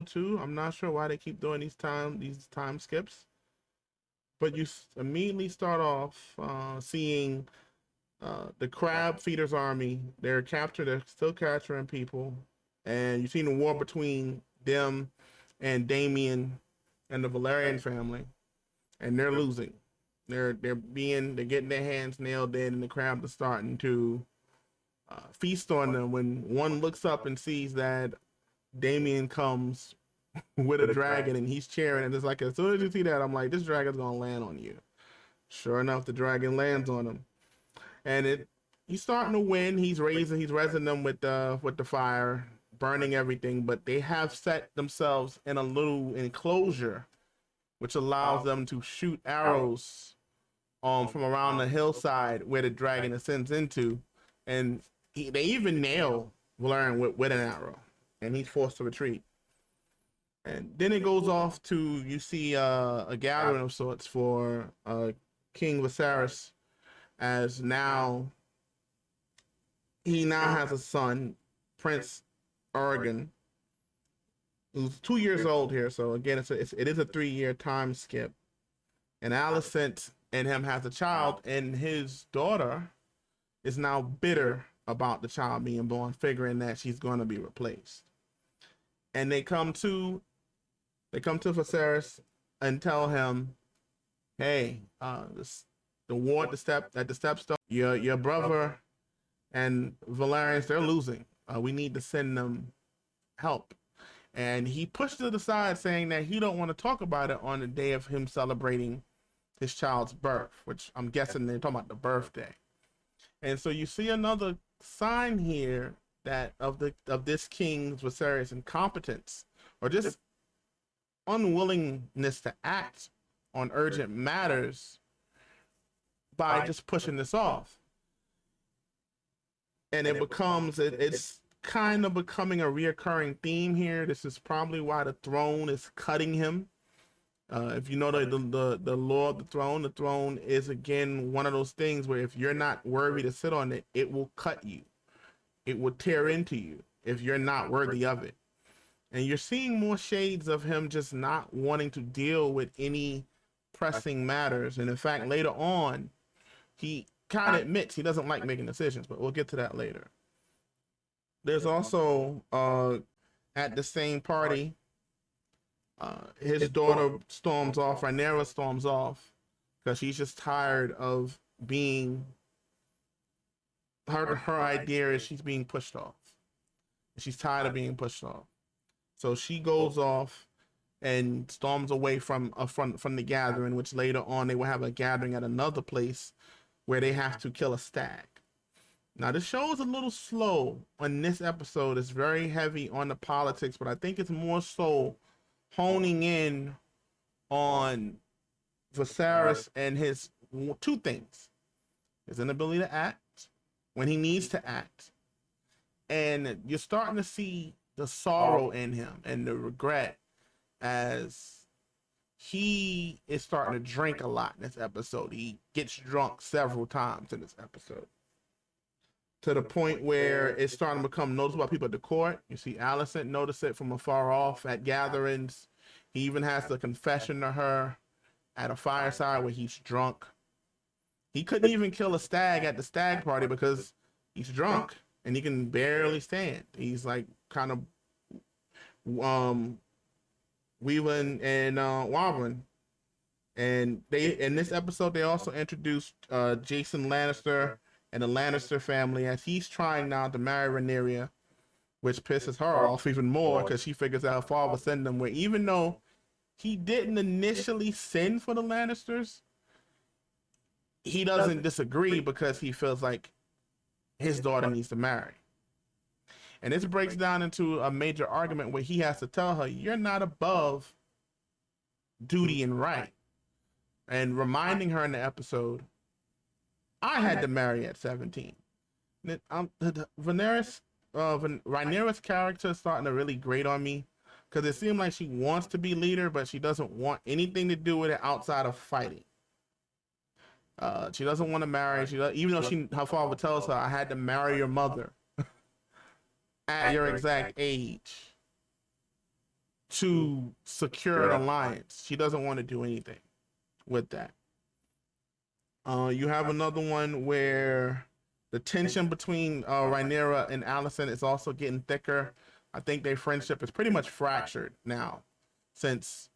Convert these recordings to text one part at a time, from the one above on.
2. I'm not sure why they keep doing these time skips, but you immediately start off seeing the crab feeders army. They're captured. They're still capturing people, and you see the war between them and Daemon and the Valerian family, and they're losing. They're getting their hands nailed in, and the crabs are starting to feast on them. When one looks up and sees that Damien comes with a dragon and he's cheering, and it's like as soon as you see that, I'm like, this dragon's gonna land on you. Sure enough, the dragon lands on him, and he's starting to win. He's raising them with the fire, burning everything. But they have set themselves in a little enclosure, which allows them to shoot arrows from around the hillside where the dragon ascends into, and they even nail Valerian with an arrow, and he's forced to retreat. And then it goes off to you see a gathering of sorts for King Viserys, as now he now has a son, Prince Oregon, who's 2 years old here. So again, it is a 3-year time skip. And Alicent and him has a child, and his daughter is now bitter about the child being born, figuring that she's going to be replaced. And they come to Viserys and tell him, "Hey, the war at the stepstone. Your brother and Valerians, they're losing. We need to send them help." And he pushed it aside, saying that he don't want to talk about it on the day of him celebrating his child's birth, which I'm guessing they're talking about the birthday. And so you see another sign here that of this King Viserys' incompetence, or just unwillingness to act on urgent matters by just pushing this off. And it's kind of becoming a reoccurring theme here. This is probably why the throne is cutting him. If you know the law of the throne is again one of those things where if you're not worthy to sit on it, it will cut you. It will tear into you if you're not worthy of it. And you're seeing more shades of him just not wanting to deal with any pressing matters. And in fact, later on, he kind of admits he doesn't like making decisions, but we'll get to that later. There's also, at the same party, his daughter storms off, Rhaenyra storms off, because she's just tired of being, her idea is she's being pushed off. She's tired of being pushed off. So she goes off and storms away from the gathering, which later on they will have a gathering at another place where they have to kill a stag. Now, the show is a little slow on this episode. It's very heavy on the politics, but I think it's more so honing in on Viserys and his two things: his inability to act when he needs to act, and you're starting to see the sorrow in him and the regret as he is starting to drink a lot in this episode. He gets drunk several times in this episode, to the point where it's starting to become noticeable by people at the court. You see Alicent notice it from afar off at gatherings. He even has the confession to her at a fireside where he's drunk. He couldn't even kill a stag at the stag party because he's drunk and he can barely stand. He's like kind of weaving and wobbling. And they in this episode they also introduced Jason Lannister and the Lannister family, as he's trying now to marry Rhaenyra, which pisses her off even more because she figures out her father sent them, where even though he didn't initially send for the Lannisters, he doesn't disagree because he feels like his daughter needs to marry. And this breaks down into a major argument where he has to tell her, you're not above duty and right. And reminding her in the episode, I had to marry at 17. Rhaenyra's character is starting to really grate on me because it seems like she wants to be leader, but she doesn't want anything to do with it outside of fighting. She doesn't want to marry. Even though her father tells her, I had to marry your mother at your exact age. to secure an alliance. She doesn't want to do anything with that. You have another one where the tension between Rhaenyra and Alicent is also getting thicker. I think their friendship is pretty much fractured now, since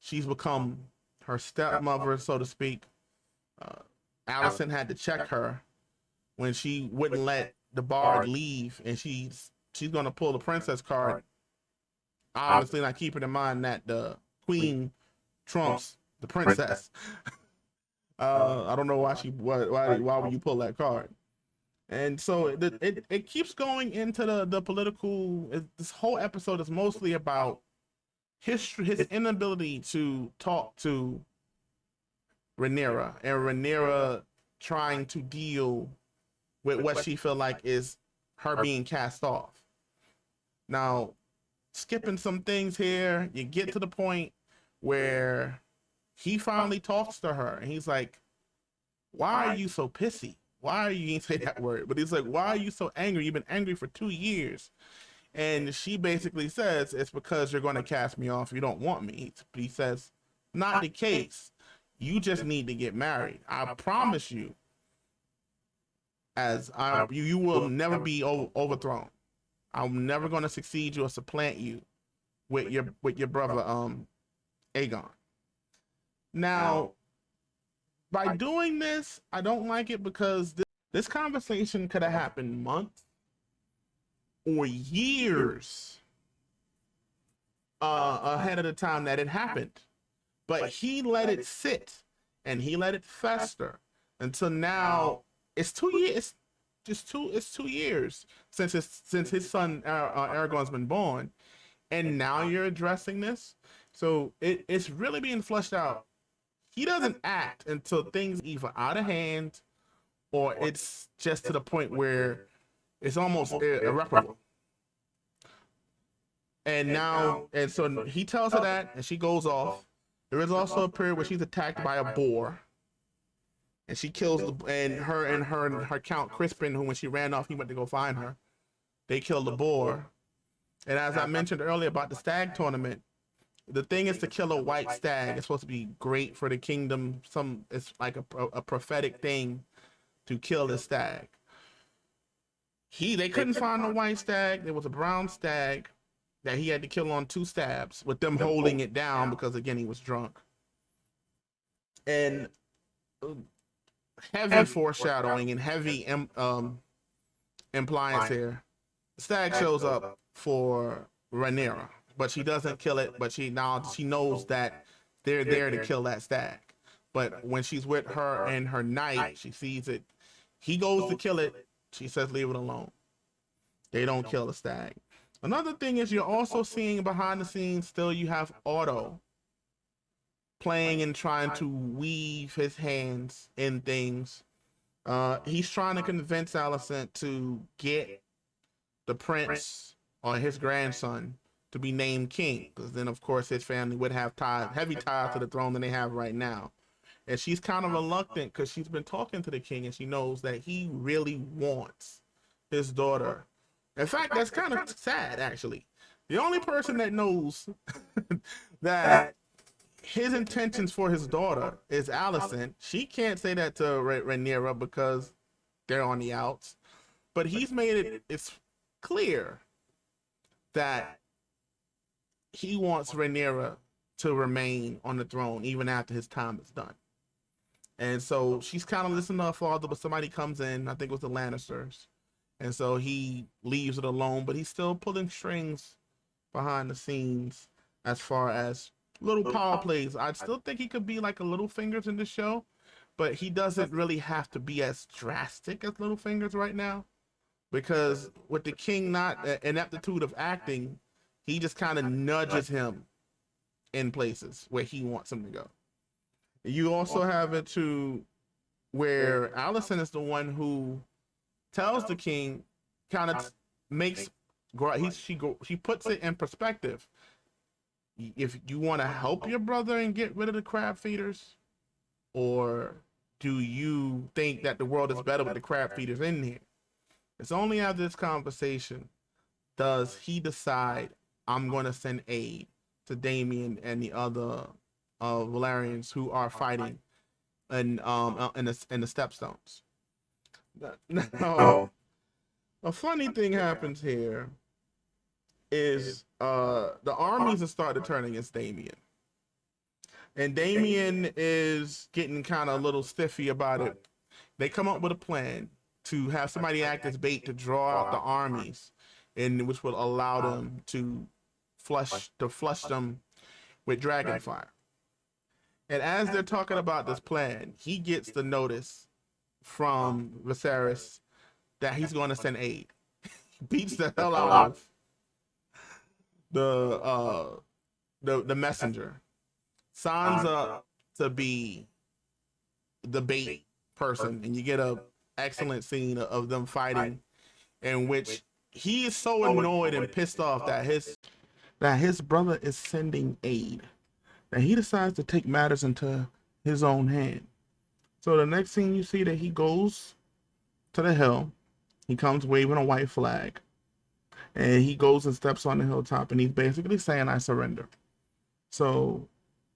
she's become her stepmother, so to speak. Alicent had to check her when she wouldn't let the bard leave, and she's gonna pull the princess card. Obviously, not keeping in mind that the queen trumps the princess. I don't know why would you pull that card? And so it keeps going into the political. This whole episode is mostly about history, his inability to talk to Rhaenyra, and Rhaenyra trying to deal with what she feel like is her being cast off. Now, skipping some things here, you get to the point where he finally talks to her, and he's like, "Why are you so pissy? Why are you?" He didn't say that word, but he's like, "Why are you so angry? You've been angry for 2 years." And she basically says, "It's because you're going to cast me off. You don't want me." He says, "Not the case. You just need to get married. I promise you, you will never be overthrown. I'm never going to succeed you or supplant you with your brother Aegon." Now, by doing this, I don't like it because this conversation could have happened months or years ahead of the time that it happened. But he let it sit and he let it fester until now. It's 2 years. It's 2 years since his son Aragorn's been born, and now you're addressing this. So it's really being fleshed out. He doesn't act until things either out of hand or it's just to the point where it's almost irreparable. And so he tells her that, and she goes off. There is also a period where she's attacked by a boar, and she kills her Count Crispin, who when she ran off, he went to go find her. They killed the boar. And as I mentioned earlier about the stag tournament, the thing is to kill a white stag. It's supposed to be great for the kingdom. It's like a prophetic thing to kill the stag. They couldn't find a white stag. There was a brown stag that he had to kill on 2 stabs, with them holding it down because again he was drunk. And heavy foreshadowing and heavy impliance here. The stag shows up for Rhaenyra, but she doesn't kill it. But she knows that they're there to kill that stag. But when she's with her and her knight, she sees it. He goes to kill it. She says, "Leave it alone." They don't kill the stag. Another thing is you're also seeing behind the scenes still you have Otto playing and trying to weave his hands in things. He's trying to convince Alicent to get the prince or his grandson to be named king, because then of course his family would have heavy ties to the throne than they have right now. And she's kind of reluctant because she's been talking to the king and she knows that he really wants his daughter. In fact, that's kind of sad, actually. The only person that knows that his intentions for his daughter is Alicent. She can't say that to Rhaenyra because they're on the outs. But he's made it's clear that he wants Rhaenyra to remain on the throne even after his time is done. And so she's kind of listening to her father, but somebody comes in, I think it was the Lannisters. And so he leaves it alone, but he's still pulling strings behind the scenes as far as little power plays. I still think he could be like a Littlefingers in the show, but he doesn't really have to be as drastic as Littlefingers right now, because with the king not an aptitude of acting, he just kind of nudges him in places where he wants him to go. You also have it to where Alicent is the one who tells the king, kind of she puts it in perspective. If you want to help your brother and get rid of the crab feeders, or do you think that the world is better with the crab feeders in here? It's only after this conversation does he decide, I'm going to send aid. to Daemon and the other Valerians who are fighting in the Stepstones. Now, a funny thing happens here is the armies have started turning against Daemon. And Daemon is getting kind of a little stiffy about it. They come up with a plan to have somebody act as bait to draw out the armies, and which will allow them to flush them with dragon fire. And as they're talking about this plan, he gets the notice from Viserys that he's going to send aid. He beats the hell out of the messenger. Signs up to be the bait person, and you get a excellent scene of them fighting, in which he is so annoyed and pissed off that his brother is sending aid, that he decides to take matters into his own hand. So the next scene you see that he goes to the hill, he comes waving a white flag, and he goes and steps on the hilltop, and he's basically saying, "I surrender." So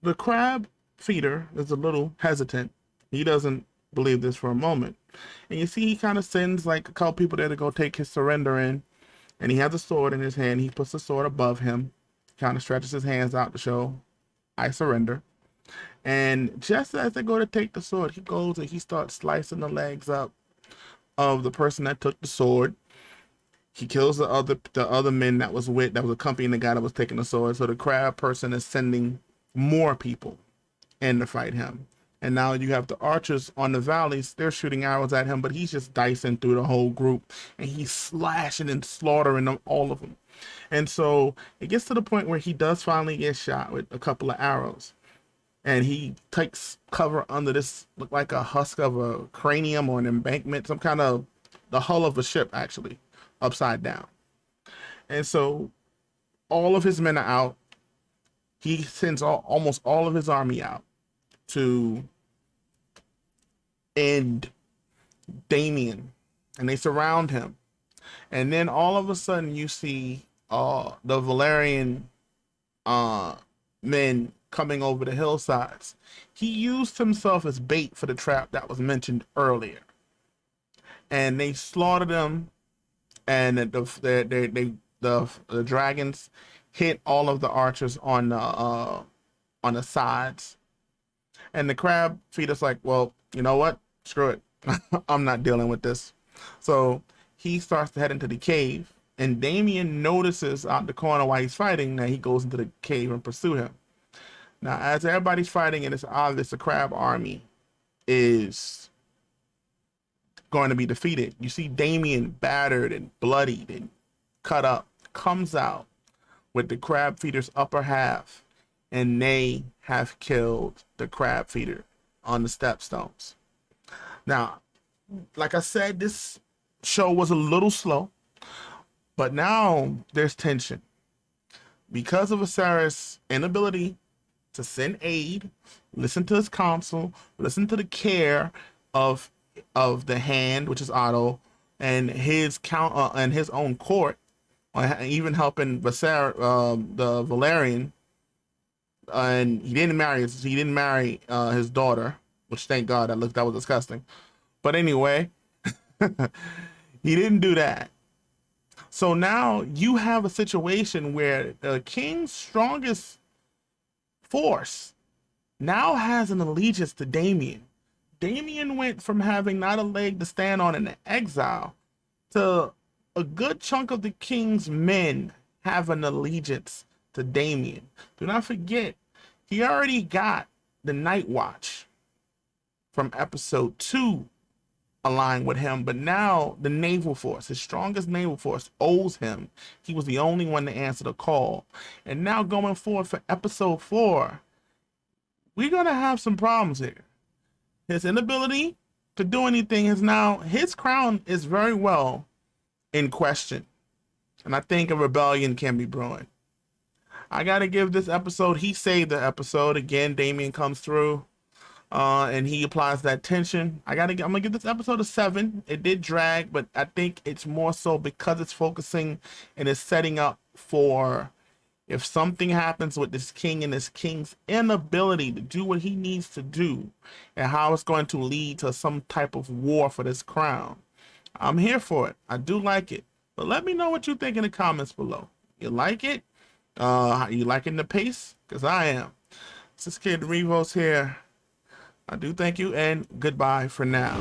the crab feeder is a little hesitant. He doesn't believe this for a moment. And you see he kind of sends like a couple people there to go take his surrender in. And he has a sword in his hand. He puts the sword above him, kind of stretches his hands out to show, "I surrender." And just as they go to take the sword, he goes and he starts slicing the legs up of the person that took the sword. He kills the other men that was accompanying the guy that was taking the sword. So the crab person is sending more people in to fight him. And now you have the archers on the valleys. They're shooting arrows at him, but he's just dicing through the whole group, and he's slashing and slaughtering them, all of them. And so it gets to the point where he does finally get shot with a couple of arrows, and he takes cover under this, look like a husk of a cranium or an embankment, some kind of the hull of a ship, actually, upside down. And so all of his men are out. He sends almost all of his army out to end Daemon, and they surround him. And then all of a sudden you see the Valerian men coming over the hillsides. He used himself as bait for the trap that was mentioned earlier, and they slaughtered him. And the dragons hit all of the archers on the sides. And the crab feeder's like, "Well, you know what? Screw it. I'm not dealing with this." So he starts to head into the cave, and Daemon notices out the corner while he's fighting that he goes into the cave and pursue him. Now, as everybody's fighting, and it's obvious the crab army is going to be defeated, you see Daemon battered and bloodied and cut up, comes out with the crab feeder's upper half, and they have killed the crab feeder on the stepstones. Now, like I said, this show was a little slow, but now there's tension because of Viserys' inability to send aid, listen to his counsel, listen to the care of the Hand, which is Otto, and his and his own court, even helping Viserys, the Valerian. And he didn't marry his daughter, which, thank God, that was disgusting. But anyway, he didn't do that. So now you have a situation where the king's strongest force now has an allegiance to Daemon. Daemon went from having not a leg to stand on in the exile to a good chunk of the king's men have an allegiance to Daemon. Do not forget, he already got the Night Watch from episode 2 aligned with him, but now the naval force, his strongest naval force, owes him. He was the only one to answer the call. And now going forward for episode 4, we're going to have some problems here. His inability to do anything his crown is very well in question. And I think a rebellion can be brewing. I got to give this episode, he saved the episode. Again, Daemon comes through and he applies that tension. I'm going to give this episode a 7. It did drag, but I think it's more so because it's focusing and it's setting up for if something happens with this king and this king's inability to do what he needs to do, and how it's going to lead to some type of war for this crown. I'm here for it. I do like it. But let me know what you think in the comments below. You like it? You liking the pace? Because I am. This is Kid Revos here. I do thank you, and goodbye for now.